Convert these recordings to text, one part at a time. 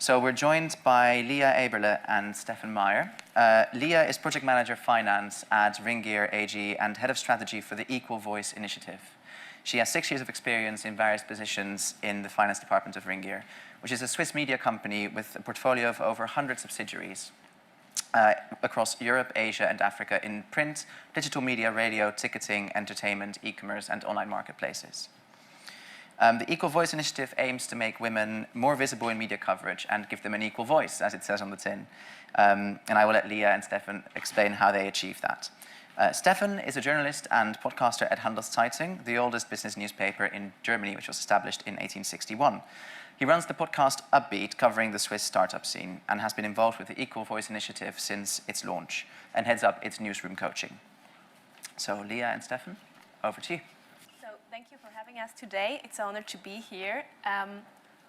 So we're joined by Lea Eberle and Stefan Mair. Lea is Project Manager Finance at Ringier AG and Head of Strategy for the EqualVoice initiative. She has 6 years of experience in various positions in the finance department of Ringier, which is a Swiss media company with a portfolio of over 100 subsidiaries across Europe, Asia, and Africa in print, digital media, radio, ticketing, entertainment, e-commerce, and online marketplaces. The EqualVoice initiative aims to make women more visible in media coverage and give them an equal voice, as it says on the tin. And I will let Lea and Stefan explain how they achieve that. Stefan is a journalist and podcaster at Handelszeitung, the oldest business newspaper in Germany, which was established in 1861. He runs the podcast Upbeat, covering the Swiss startup scene, and has been involved with the EqualVoice initiative since its launch, and heads up its newsroom coaching. So Lea and Stefan, over to you. Thank you for having us today. It's an honor to be here.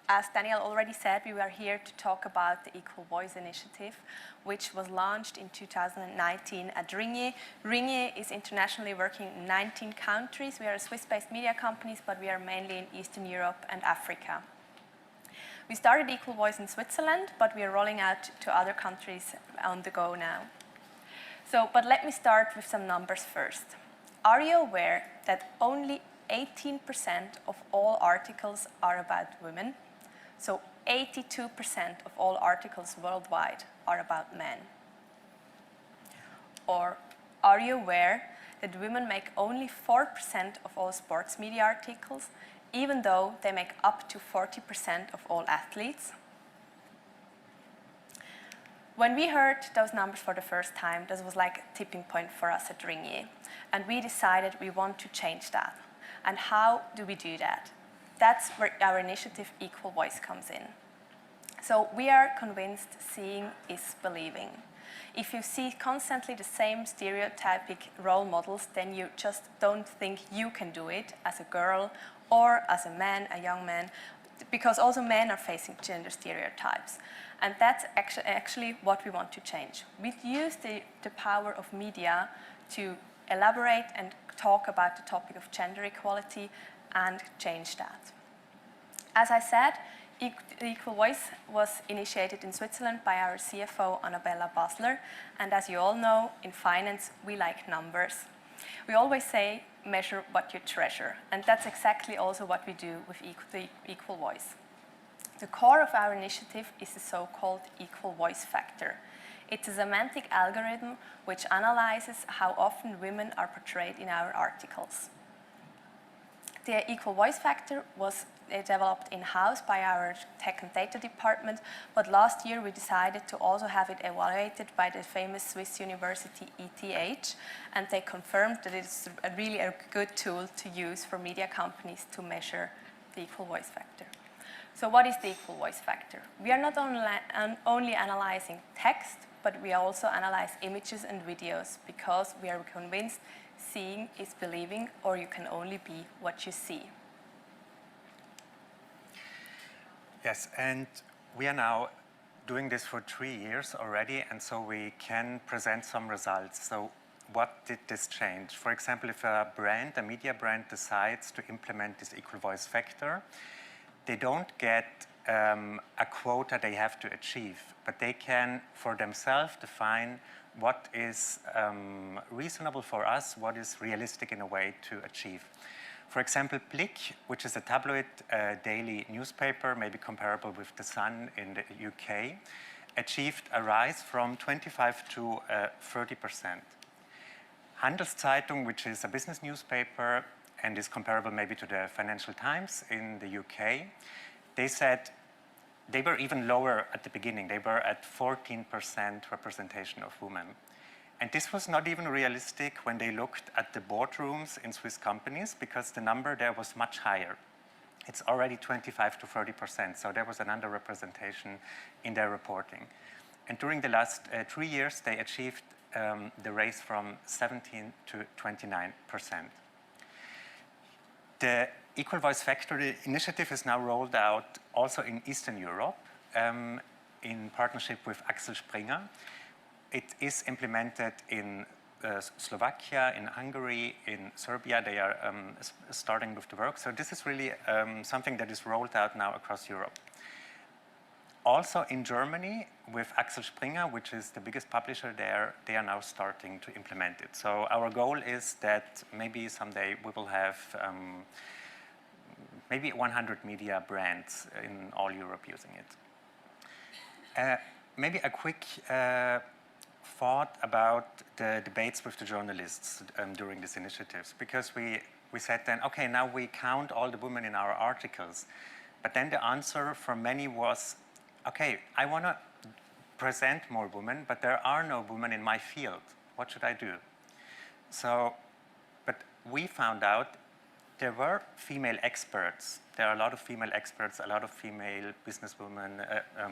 As Daniel already said, we are here to talk about the EqualVoice initiative, which was launched in 2019 at Ringier. Ringier is internationally working in 19 countries. We are a Swiss-based media company, but we are mainly in Eastern Europe and Africa. We started EqualVoice in Switzerland, but we are rolling out to other countries on the go now. But let me start with some numbers first. Are you aware that only 18% of all articles are about women? So 82% of all articles worldwide are about men. Or are you aware that women make only 4% of all sports media articles, even though they make up to 40% of all athletes? When we heard those numbers for the first time, this was like a tipping point for us at Ringier, and we decided we want to change that. And how do we do that? That's where our initiative EqualVoice comes in. So we are convinced seeing is believing. If you see constantly the same stereotypic role models, then you just don't think you can do it as a girl or as a man, a young man, because also men are facing gender stereotypes. And that's actually what we want to change. We use the power of media to elaborate and talk about the topic of gender equality and change that. As I said, EqualVoice was initiated in Switzerland by our CFO, Annabella Basler, and as you all know, in finance, we like numbers. We always say, measure what you treasure, and that's exactly also what we do with the EqualVoice. The core of our initiative is the so-called EqualVoice factor. It's a semantic algorithm which analyzes how often women are portrayed in our articles. The EqualVoice factor was developed in-house by our tech and data department, but last year we decided to also have it evaluated by the famous Swiss university ETH, and they confirmed that it's really a good tool to use for media companies to measure the EqualVoice factor. So what is the EqualVoice factor? We are not only analyzing text, but we also analyze images and videos because we are convinced seeing is believing, or you can only be what you see. Yes, and we are now doing this for 3 years already, and so we can present some results. So what did this change? For example, if a media brand decides to implement this EqualVoice factor, they don't get a quota they have to achieve, but they can, for themselves, define what is reasonable for us, what is realistic in a way to achieve. For example, Blick, which is a tabloid daily newspaper, maybe comparable with The Sun in the UK, achieved a rise from 25 to 30%. Handelszeitung, which is a business newspaper and is comparable maybe to the Financial Times in the UK, they said they were even lower at the beginning. They were at 14% representation of women. And this was not even realistic when they looked at the boardrooms in Swiss companies, because the number there was much higher. It's already 25 to 30%, so there was an underrepresentation in their reporting. And during the last 3 years, they achieved the raise from 17 to 29%. The EqualVoice Factory initiative is now rolled out also in Eastern Europe in partnership with Axel Springer. It is implemented in Slovakia, in Hungary, in Serbia. They are starting with the work. So this is really something that is rolled out now across Europe. Also in Germany, with Axel Springer, which is the biggest publisher there, they are now starting to implement it. So our goal is that maybe someday we will have maybe 100 media brands in all Europe using it. Maybe a quick thought about the debates with the journalists during these initiatives, because we said then, okay, now we count all the women in our articles. But then the answer for many was, okay, I want to present more women, but there are no women in my field. What should I do? So, but we found out there were female experts. There are a lot of female experts, a lot of female businesswomen,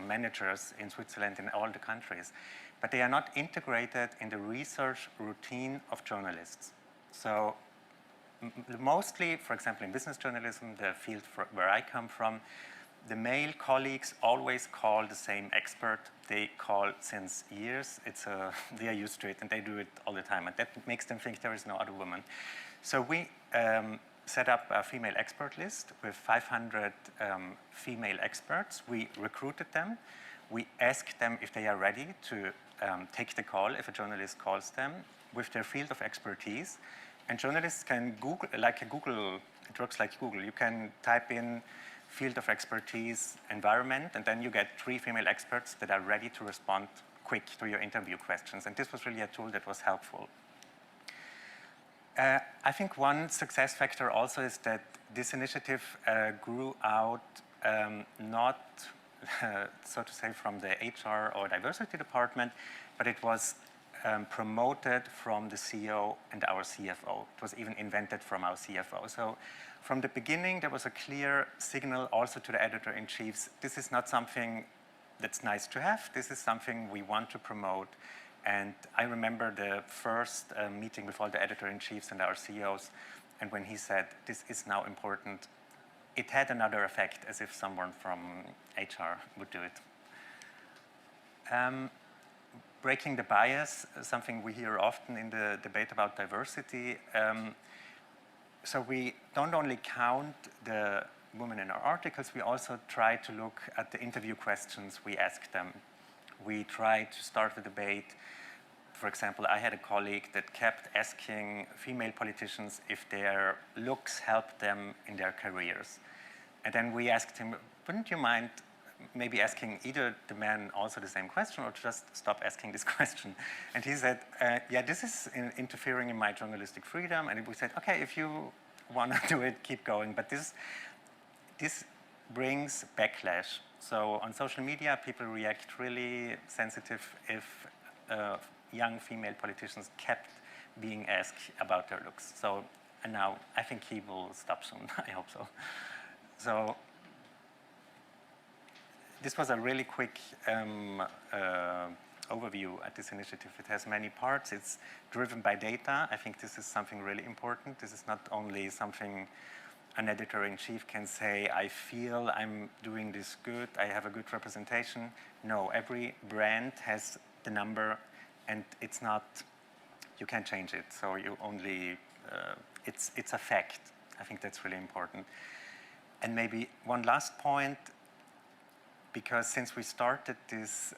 managers in Switzerland, in all the countries. But they are not integrated in the research routine of journalists. So mostly, for example, in business journalism, the field where I come from, the male colleagues always call the same expert. They call since years. They are used to it, and they do it all the time. And that makes them think there is no other woman. So we set up a female expert list with 500 female experts. We recruited them. We asked them if they are ready to take the call if a journalist calls them with their field of expertise. And journalists can Google, like a Google, it works like Google. You can type in field of expertise, environment, and then you get 3 female experts that are ready to respond quick to your interview questions. And this was really a tool that was helpful. I think one success factor also is that this initiative grew out not, so to say, from the HR or diversity department, but it was promoted from the CEO and our CFO. It was even invented from our CFO. So from the beginning, there was a clear signal also to the editor-in-chiefs. This is not something that's nice to have. This is something we want to promote. And I remember the first meeting with all the editor-in-chiefs and our CEOs, and when he said, this is now important, it had another effect, as if someone from HR would do it. Breaking the bias, something we hear often in the debate about diversity. So we don't only count the women in our articles, we also try to look at the interview questions we ask them. We try to start the debate. For example, I had a colleague that kept asking female politicians if their looks helped them in their careers. And then we asked him, wouldn't you mind maybe asking either the man also the same question or just stop asking this question? And he said, yeah, this is interfering in my journalistic freedom. And we said, okay, if you want to do it, keep going. But this brings backlash. So on social media, people react really sensitive if young female politicians kept being asked about their looks. So, and now I think he will stop soon. I hope so. So this was a really quick overview at this initiative. It has many parts. It's driven by data. I think this is something really important. This is not only something an editor-in-chief can say, I feel I'm doing this good, I have a good representation. No, every brand has the number, and it's not, you can't change it. So you only, it's a fact. I think that's really important. And maybe one last point, because since we started this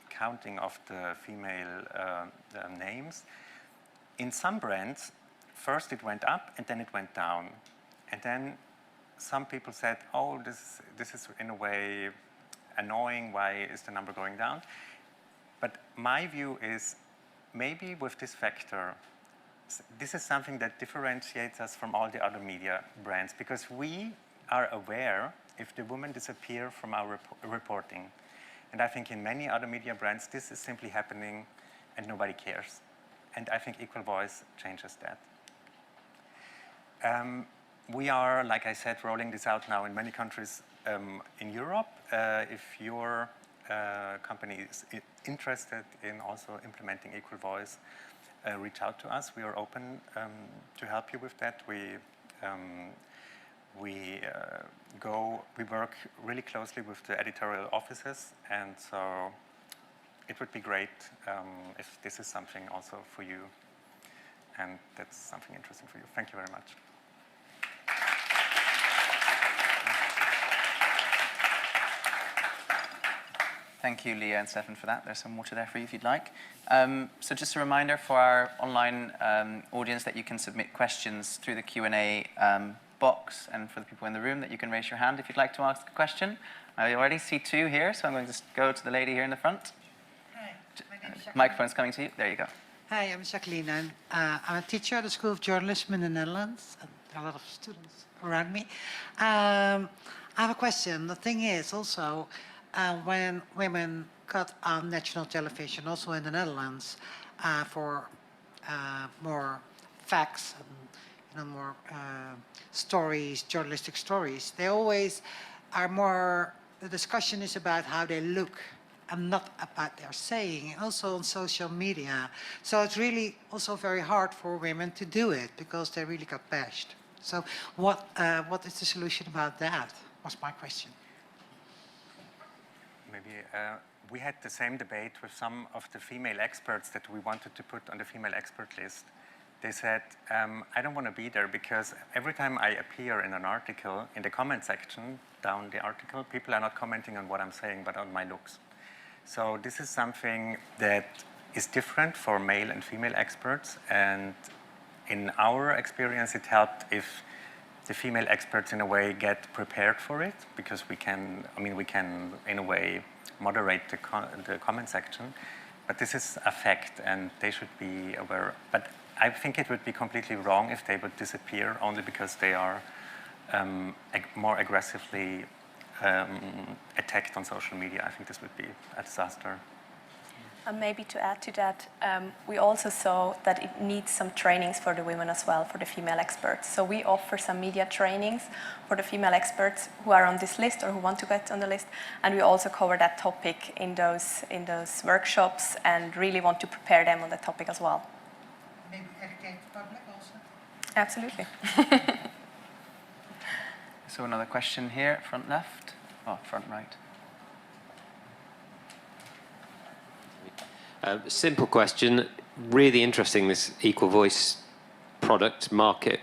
counting of the female names, in some brands, first it went up and then it went down. And then some people said, oh, this is in a way annoying, why is the number going down? But my view is, maybe with this factor, this is something that differentiates us from all the other media brands, because we are aware if the women disappear from our reporting. And I think in many other media brands, this is simply happening and nobody cares. And I think EqualVoice changes that. We are, like I said, rolling this out now in many countries in Europe. If your company is interested in also implementing EqualVoice, reach out to us. We are open to help you with that. We work really closely with the editorial offices, and so it would be great if this is something also for you, and that's something interesting for you. Thank you very much. Thank you, Lea and Stefan, for that. There's some water there for you if you'd like. So just a reminder for our online audience that you can submit questions through the Q&A box, and for the people in the room that you can raise your hand if you'd like to ask a question. I already see two here, so I'm going to go to the lady here in the front. Hi, my name is Jacqueline. Microphone's coming to you. There you go. Hi, I'm Jacqueline. I'm a teacher at the School of Journalism in the Netherlands. And there are a lot of students around me. I have a question. The thing is also, when women got on national television, also in the Netherlands, for more facts and more stories, journalistic stories, they always are more, the discussion is about how they look and not about their saying, and also on social media. So it's really also very hard for women to do it because they really got bashed. So what is the solution about that, was my question. Maybe we had the same debate with some of the female experts that we wanted to put on the female expert list. They said, I don't want to be there because every time I appear in an article, in the comment section, down the article, people are not commenting on what I'm saying, but on my looks. So this is something that is different for male and female experts, and in our experience it helped if the female experts in a way get prepared for it, because we can in a way moderate the comment section, but this is a fact and they should be aware. But I think it would be completely wrong if they would disappear only because they are more aggressively attacked on social media. I think this would be a disaster. And maybe to add to that, we also saw that it needs some trainings for the women as well, for the female experts. So we offer some media trainings for the female experts who are on this list or who want to get on the list. And we also cover that topic in those workshops and really want to prepare them on the topic as well. Maybe educate the public also? Absolutely. So another question here, front left. Oh, front right. Simple question. Really interesting, this EqualVoice product, market,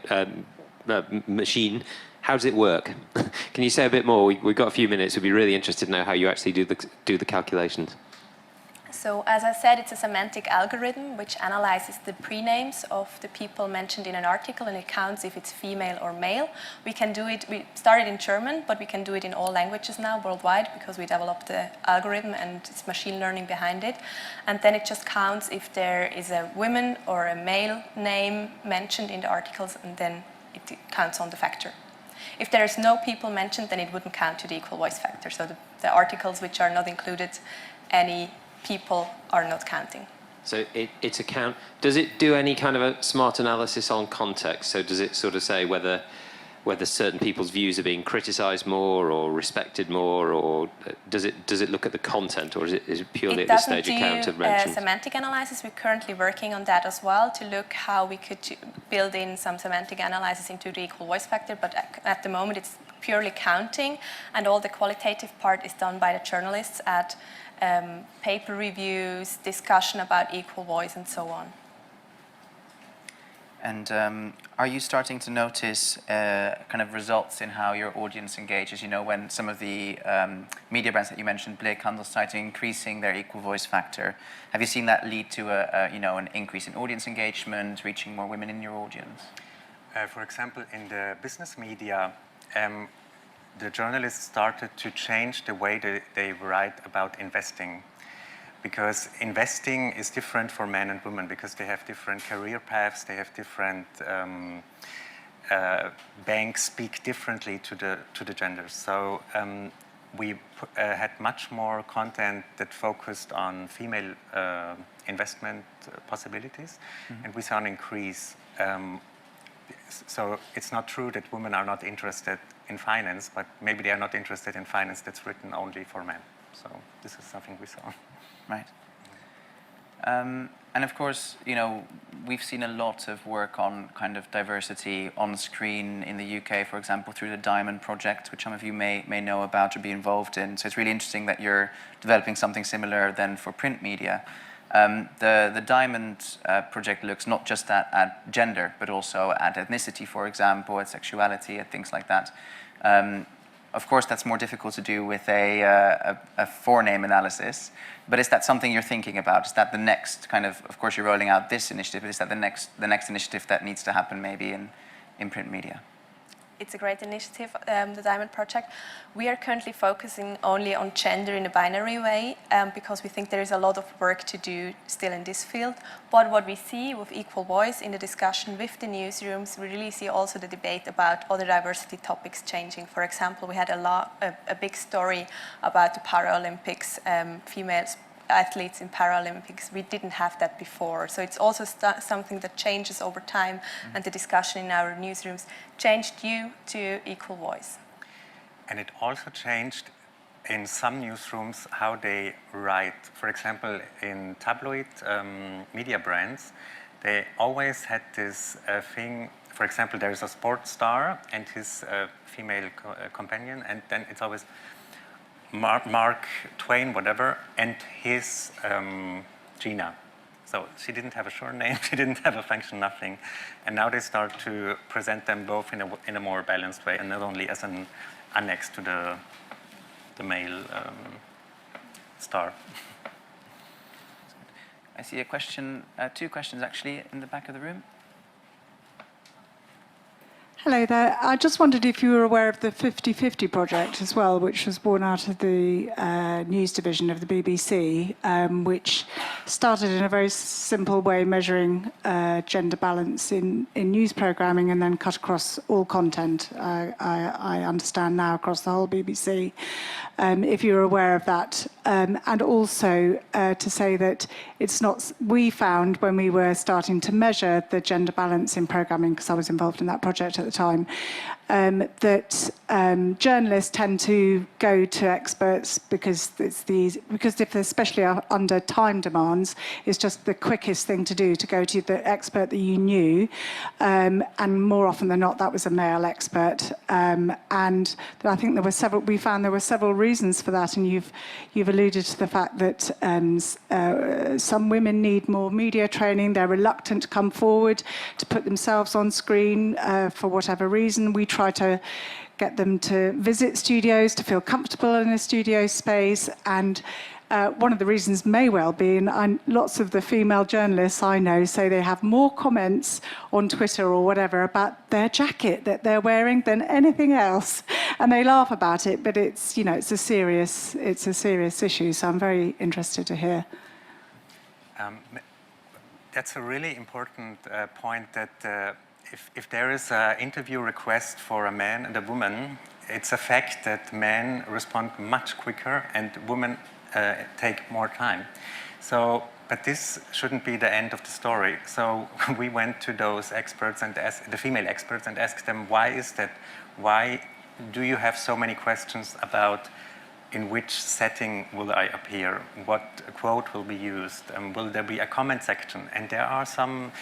machine. How does it work? Can you say a bit more? We've got a few minutes. We'd be really interested to know how you actually do the calculations. So as I said, it's a semantic algorithm which analyzes the prenames of the people mentioned in an article, and it counts if it's female or male. We can do it, we started in German, but we can do it in all languages now worldwide because we developed the algorithm and it's machine learning behind it. And then it just counts if there is a woman or a male name mentioned in the articles, and then it counts on the factor. If there is no people mentioned, then it wouldn't count to the equal voice factor. So the articles which are not included, any people are not counting. So it's a count. Does it do any kind of a smart analysis on context? So does it sort of say whether certain people's views are being criticised more or respected more, or does it look at the content, or is it purely at this stage a count of mentions? It doesn't do semantic analysis. We're currently working on that as well to look how we could build in some semantic analysis into the equal voice factor, but at the moment it's purely counting, and all the qualitative part is done by the journalists at paper reviews, discussion about equal voice, and so on. And are you starting to notice kind of results in how your audience engages? You know, when some of the media brands that you mentioned, Handelszeitung, increasing their equal voice factor, have you seen that lead to an increase in audience engagement, reaching more women in your audience? For example, in the business media, the journalists started to change the way they write about investing, because investing is different for men and women because they have different career paths, they have different banks speak differently to the genders. So we had much more content that focused on female investment possibilities, and we saw an increase. So it's not true that women are not interested in finance, but maybe they are not interested in finance that's written only for men. So this is something we saw. Right. And of course, you know, we've seen a lot of work on kind of diversity on screen in the UK, for example, through the Diamond project, which some of you may know about or be involved in. So it's really interesting that you're developing something similar then for print media. The Diamond project looks not just at gender, but also at ethnicity, for example, at sexuality, at things like that. Of course, that's more difficult to do with a forename analysis, but is that something you're thinking about? Is that the next kind of course, you're rolling out this initiative, but is that the next initiative that needs to happen maybe in print media? It's a great initiative, the Diamond Project. We are currently focusing only on gender in a binary way because we think there is a lot of work to do still in this field. But what we see with Equal Voice in the discussion with the newsrooms, we really see also the debate about other diversity topics changing. For example, we had a big story about the Paralympics, female athletes in Paralympics. We didn't have that before. So it's also something that changes over time, and the discussion in our newsrooms changed due to Equal Voice. And it also changed in some newsrooms how they write. For example, in tabloid media brands, they always had this thing. For example, there is a sports star and his female companion, and then it's always Mark Twain, whatever, and his Gina. So she didn't have a surname, she didn't have a function, nothing. And now they start to present them both in a more balanced way, and not only as an annex to the male star. I see a question, two questions actually in the back of the room. Hello there. I just wondered if you were aware of the 50/50 project as well, which was born out of the news division of the BBC, which started in a very simple way, measuring gender balance in news programming, and then cut across all content, I understand now, across the whole BBC. If you're aware of that. And also to say that it's not, we found when we were starting to measure the gender balance in programming, because I was involved in that project at the time, that journalists tend to go to experts because if especially under time demands, it's just the quickest thing to do to go to the expert that you knew, and more often than not that was a male expert, and I think we found there were several reasons for that, and you've alluded to the fact that some women need more media training. They're reluctant to come forward to put themselves on screen for whatever reason. We try to get them to visit studios, to feel comfortable in a studio space, and one of the reasons may well be, and lots of the female journalists I know say they have more comments on Twitter or whatever about their jacket that they're wearing than anything else, and they laugh about it, but it's a serious issue. So I'm very interested to hear. That's a really important point, that if there is an interview request for a man and a woman, it's a fact that men respond much quicker and women take more time. So, but this shouldn't be the end of the story. So we went to those experts and the female experts, and asked them, why is that? Why do you have so many questions about in which setting will I appear? What quote will be used? Will there be a comment section? And there are some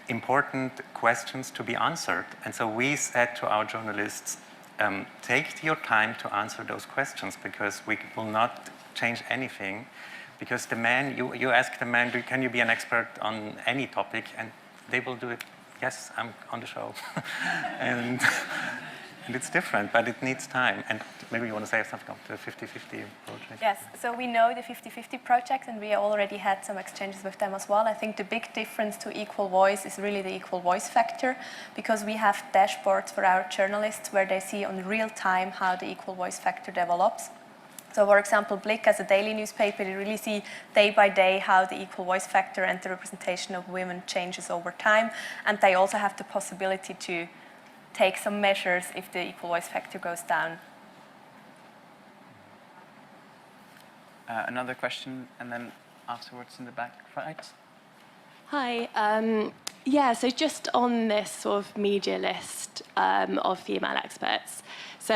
important questions to be answered. And so we said to our journalists, take your time to answer those questions, because we will not change anything. Because the man, you ask the man, can you be an expert on any topic? And they will do it, yes, I'm on the show. and it's different, but it needs time. And maybe you want to say something about the 50/50 project? Yes, so we know the 50/50 project, and we already had some exchanges with them as well. I think the big difference to Equal Voice is really the Equal Voice factor, because we have dashboards for our journalists where they see on real time how the Equal Voice factor develops. So, for example, Blick, as a daily newspaper, they really see day by day how the Equal Voice factor and the representation of women changes over time, and they also have the possibility to take some measures if the Equal Voice factor goes down. Another question, and then afterwards in the back right. Hi. So just on this sort of media list of female experts. So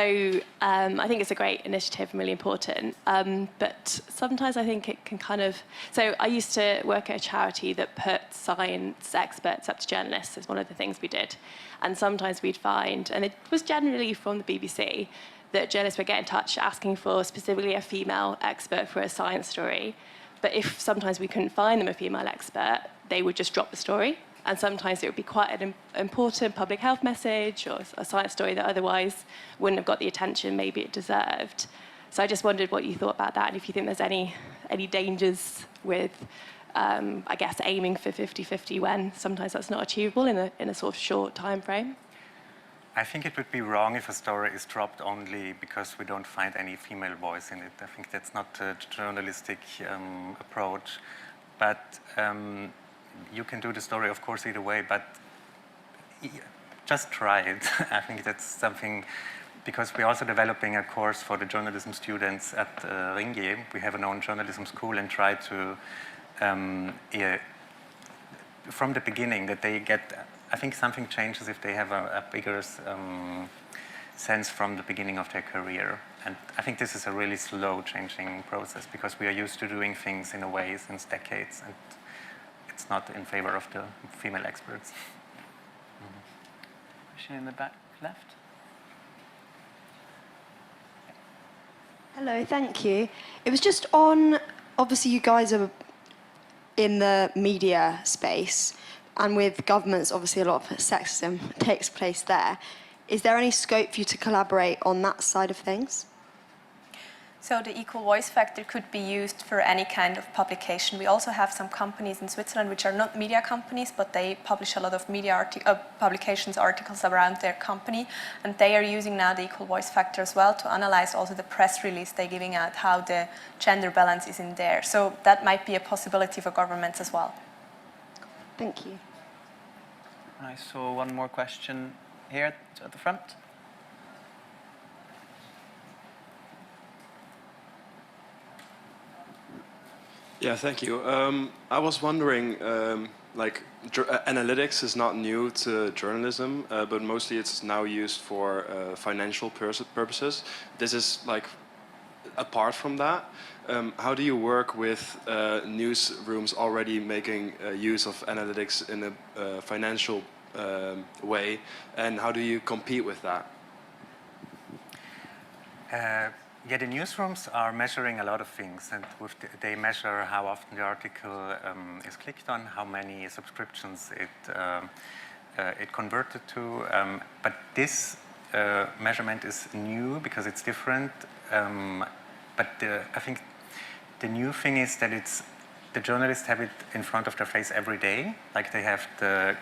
I think it's a great initiative and really important. But sometimes I think it can kind of... So I used to work at a charity that put science experts up to journalists as one of the things we did. And sometimes we'd find, and it was generally from the BBC, that journalists would get in touch asking for specifically a female expert for a science story. But if sometimes we couldn't find them a female expert, they would just drop the story. and sometimes it would be quite an important public health message or a science story that otherwise wouldn't have got the attention maybe it deserved. So I just wondered what you thought about that, and if you think there's any dangers with, I guess, aiming for 50-50 when sometimes that's not achievable in a sort of short time frame. I think it would be wrong if a story is dropped only because we don't find any female voice in it. I think that's not a journalistic approach. But you can do the story, of course, either way, but just try it. I think that's something, because we're also developing a course for the journalism students at Ringier. We have our own journalism school and try to, from the beginning, that they get, I think something changes if they have a bigger sense from the beginning of their career. And I think this is a really slow changing process because we are used to doing things in a way since decades, and it's not in favor of the female experts. Question in the back left. Hello, thank you. It was just on, obviously you guys are in the media space, and with governments, obviously a lot of sexism takes place there. Is there any scope for you to collaborate on that side of things? So the equal voice factor could be used for any kind of publication. We also have some companies in Switzerland which are not media companies, but they publish a lot of media publications, articles around their company, and they are using now the equal voice factor as well to analyze also the press release they're giving out, how the gender balance is in there. So that might be a possibility for governments as well. Thank you. I saw one more question here at the front. Yeah, thank you. I was wondering, analytics is not new to journalism, but mostly it's now used for financial purposes. This is apart from that. How do you work with newsrooms already making use of analytics in a financial way, and how do you compete with that? Yeah, the newsrooms are measuring a lot of things, and they measure how often the article is clicked on, how many subscriptions it converted to. But this measurement is new because it's different. But I think the new thing is that the journalists have it in front of their face every day, like they have the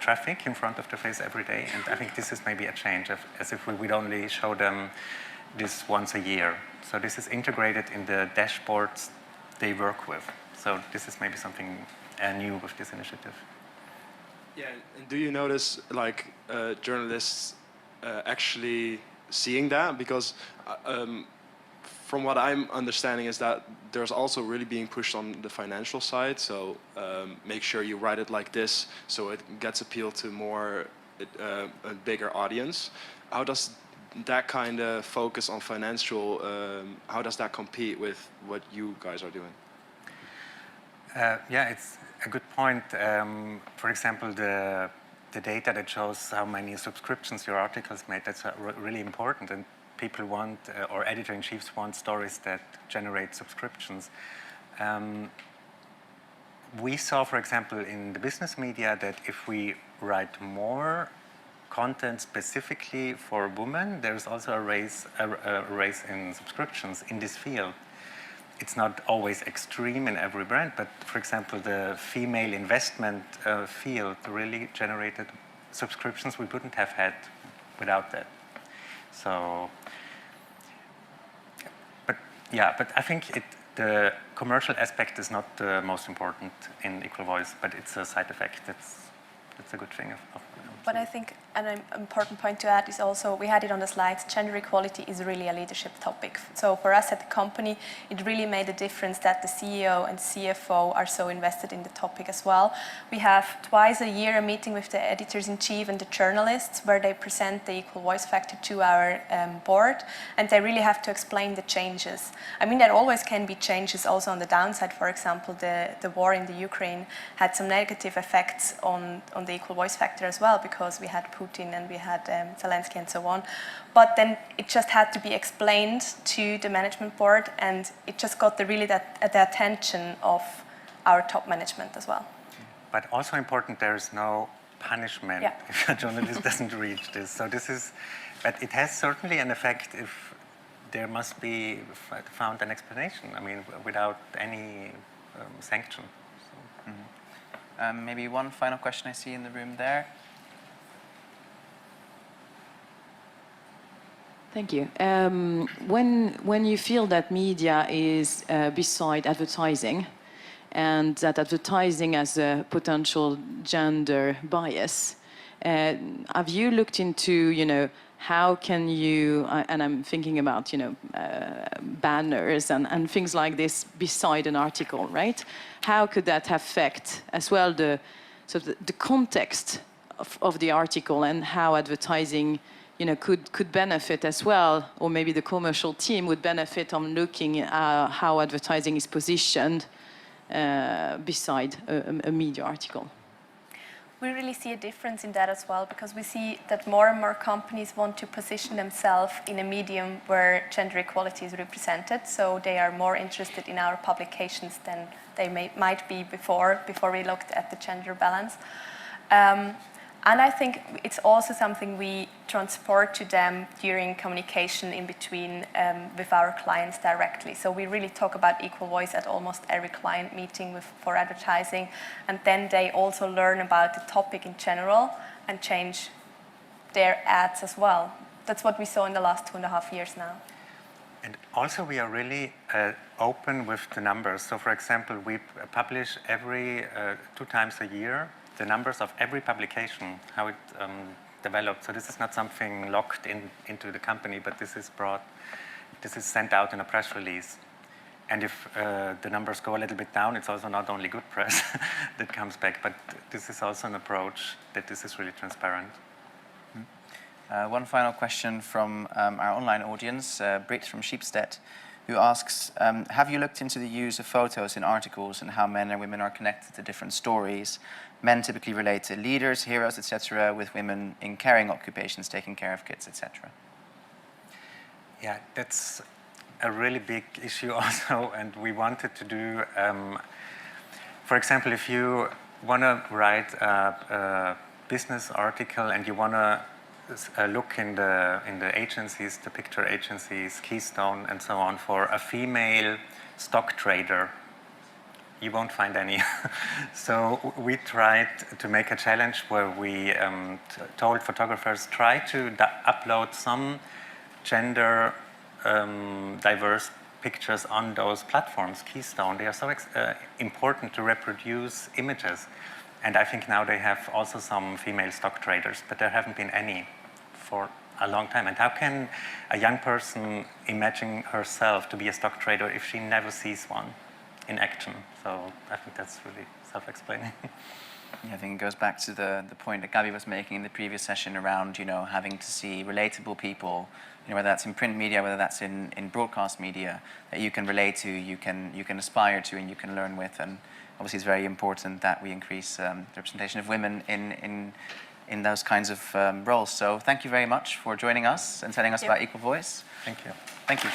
traffic in front of their face every day. And I think this is maybe a change, as if we would only show them this once a year. So this is integrated in the dashboards they work with. So this is maybe something new with this initiative. Yeah, and do you notice journalists actually seeing that? Because from what I'm understanding is that there's also really being pushed on the financial side. So make sure you write it like this so it gets appeal to a bigger audience. How does that kind of focus on financial, how does that compete with what you guys are doing? Yeah, it's a good point. For example, the data that shows how many subscriptions your articles made, that's really important. And people want, or editor-in-chiefs want stories that generate subscriptions. We saw, for example, in the business media that if we write more content specifically for women, there's also a raise in subscriptions in this field. It's not always extreme in every brand, but for example, the female investment field really generated subscriptions we wouldn't have had without that. So, but I think the commercial aspect is not the most important in Equal Voice, but it's a side effect. That's a good thing. But I think an important point to add is also, we had it on the slides, gender equality is really a leadership topic. So for us at the company, it really made a difference that the CEO and CFO are so invested in the topic as well. We have twice a year a meeting with the editors-in-chief and the journalists where they present the equal voice factor to our board, and they really have to explain the changes. I mean, there always can be changes also on the downside. For example, the war in the Ukraine had some negative effects on the equal voice factor as well, because we had Putin and we had Zelensky and so on. But then it just had to be explained to the management board, and it just got the attention of our top management as well. but also important, there is no punishment Yeah. if a journalist doesn't reach this. So this is, but it has certainly an effect if there must be found an explanation. I mean, without any sanction. So. Maybe one final question I see in the room there. Thank you. When you feel that media is beside advertising, and that advertising has a potential gender bias, have you looked into, how can you, and I'm thinking about, banners and things like this beside an article, right? How could that affect as well the context of the article, and how advertising could benefit as well, or maybe the commercial team would benefit on looking at how advertising is positioned beside a media article? We really see a difference in that as well, because we see that more and more companies want to position themselves in a medium where gender equality is represented. So they are more interested in our publications than they might be before we looked at the gender balance. And I think it's also something we transport to them during communication in between with our clients directly. So we really talk about equal voice at almost every client meeting for advertising. And then they also learn about the topic in general and change their ads as well. That's what we saw in the last 2.5 years now. And also we are really open with the numbers. So for example, we publish every 2 times a year the numbers of every publication, how it developed. So this is not something locked into the company, but this is sent out in a press release. And if the numbers go a little bit down, it's also not only good press that comes back, but this is also an approach that this is really transparent. One final question from our online audience, Britt from Sheepstead, who asks, have you looked into the use of photos in articles and how men and women are connected to different stories? Men typically relate to leaders, heroes, etc., with women in caring occupations, taking care of kids, etc. Yeah, that's a really big issue also, and we wanted to do, for example, if you want to write a business article and you want to look in the agencies, the picture agencies, Keystone and so on, for a female stock trader, you won't find any. So we tried to make a challenge where we told photographers, try to upload some gender diverse pictures on those platforms, Keystone. They are so important to reproduce images. And I think now they have also some female stock traders, but there haven't been any for a long time. And how can a young person imagine herself to be a stock trader if she never sees one in action? So I think that's really self-explaining. Yeah, I think it goes back to the point that Gabi was making in the previous session around, having to see relatable people, whether that's in print media, whether that's in broadcast media, that you can relate to, you can aspire to, and you can learn with. And obviously it's very important that we increase the representation of women in those kinds of roles. So thank you very much for joining us and telling us about Equal Voice. Thank you. Thank you.